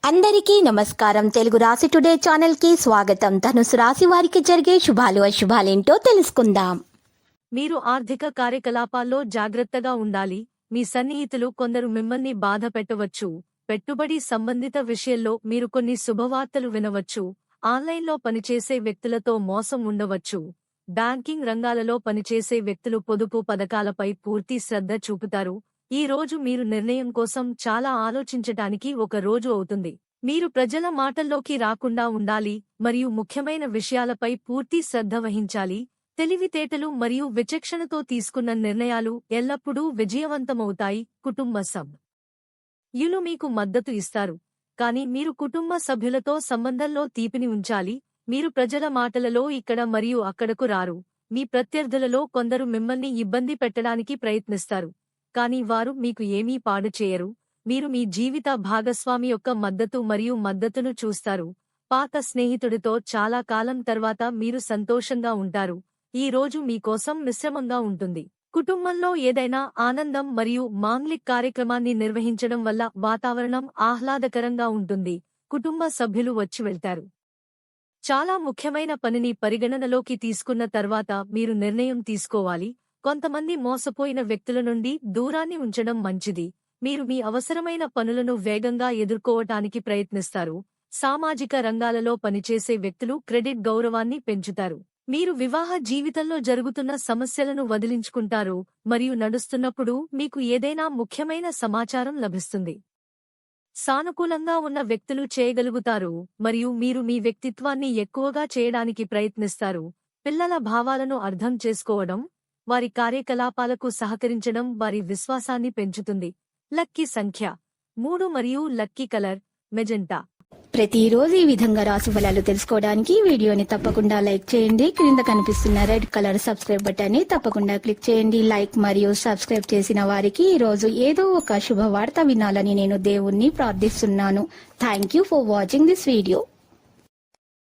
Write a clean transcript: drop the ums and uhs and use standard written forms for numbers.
అందరికీ నమస్కారం. తెలుగు రాశి టుడే ఛానల్ కి స్వాగతం. ధనుసు రాశి వారికి జరిగే శుభాలు అశుభాలేంటో తెలుసుకుందాం. మీరు ఆర్థిక కార్యకలాపాల్లో జాగ్రత్తగా ఉండాలి. మీ సన్నిహితులు కొందరు మిమ్మల్ని బాధ పెట్టవచ్చు. పెట్టుబడి సంబంధిత విషయంలో మీరు కొన్ని శుభవార్తలు వినవచ్చు. ఆన్లైన్లో పనిచేసే వ్యక్తులతో మోసం ఉండవచ్చు. బ్యాంకింగ్ రంగాలలో పనిచేసే వ్యక్తులు పొదుపు పథకాలపై పూర్తి శ్రద్ధ చూపుతారు. ఈ రోజు మీరు నిర్ణయం కోసం చాలా ఆలోచించటానికి ఒక రోజు అవుతుంది. మీరు ప్రజల మాటల్లోకి రాకుండా ఉండాలి మరియు ముఖ్యమైన విషయాలపై పూర్తి శ్రద్ధ వహించాలి. తెలివితేటలు మరియు విచక్షణతో తీసుకున్న నిర్ణయాలు ఎల్లప్పుడూ విజయవంతమవుతాయి. కుటుంబ సభ్యులు మీకు మద్దతు ఇస్తారు, కానీ మీరు కుటుంబ సభ్యులతో సంబంధంలో తీపిని ఉంచాలి. మీరు ప్రజల మాటలలో ఇక్కడ మరియు అక్కడకు రారు. మీ ప్రత్యర్థులలో కొందరు మిమ్మల్ని ఇబ్బంది పెట్టడానికి ప్రయత్నిస్తారు, కానీ వారు మీకు ఏమీ పాడు చేయరు. మీరు మీ జీవిత భాగస్వామి యొక్క మద్దతు మరియు మద్దతును చూస్తారు. పాత స్నేహితుడితో చాలా కాలం తర్వాత మీరు సంతోషంగా ఉంటారు. ఈ రోజు మీకోసం మిశ్రమంగా ఉంటుంది. కుటుంబంలో ఏదైనా ఆనందం మరియు మాంగ్లిక్ కార్యక్రమాన్ని నిర్వహించడం వల్ల వాతావరణం ఆహ్లాదకరంగా ఉంటుంది. కుటుంబ సభ్యులు వచ్చి వెళ్తారు. చాలా ముఖ్యమైన పనిని పరిగణనలోకి తీసుకున్న తర్వాత మీరు నిర్ణయం తీసుకోవాలి. కొంతమంది మోసపోయిన వ్యక్తుల నుండి దూరాన్ని ఉంచడం మంచిది. మీరు మీ అవసరమైన పనులను వేగంగా ఎదుర్కోవటానికి ప్రయత్నిస్తారు. సామాజిక రంగాలలో పనిచేసే వ్యక్తులు క్రెడిట్ గౌరవాన్ని పెంచుతారు. మీరు వివాహ జీవితంలో జరుగుతున్న సమస్యలను వదిలించుకుంటారు మరియు నడుస్తున్నప్పుడు మీకు ఏదైనా ముఖ్యమైన సమాచారం లభిస్తుంది. సానుకూలంగా ఉన్న వ్యక్తులు చేయగలుగుతారు మరియు మీరు మీ వ్యక్తిత్వాన్ని ఎక్కువగా చేయడానికి ప్రయత్నిస్తారు. పిల్లల భావాలను అర్థం చేసుకోవడం, వారి కార్యకలాపాలకు సహకరించడం వారి విశ్వాసాన్ని పెంచుతుంది. లక్కీ సంఖ్య 3 మరియు లక్కీ కలర్ మెజెంటా. ప్రతిరోజు ఈ విధంగా రాశి ఫలాలు తెలుసుకోవడానికి వీడియోని తప్పకుండా లైక్ చేయండి. క్రింద కనిపిస్తున్న రెడ్ కలర్ సబ్స్క్రైబ్ బటన్ ని తప్పకుండా క్లిక్ చేయండి. లైక్ మరియు సబ్స్క్రైబ్ చేసిన వారికి ఈ రోజు ఏదో ఒక శుభవార్త వినాలని నేను దేవుణ్ణి ప్రార్థిస్తున్నాను. Thank you for watching this video.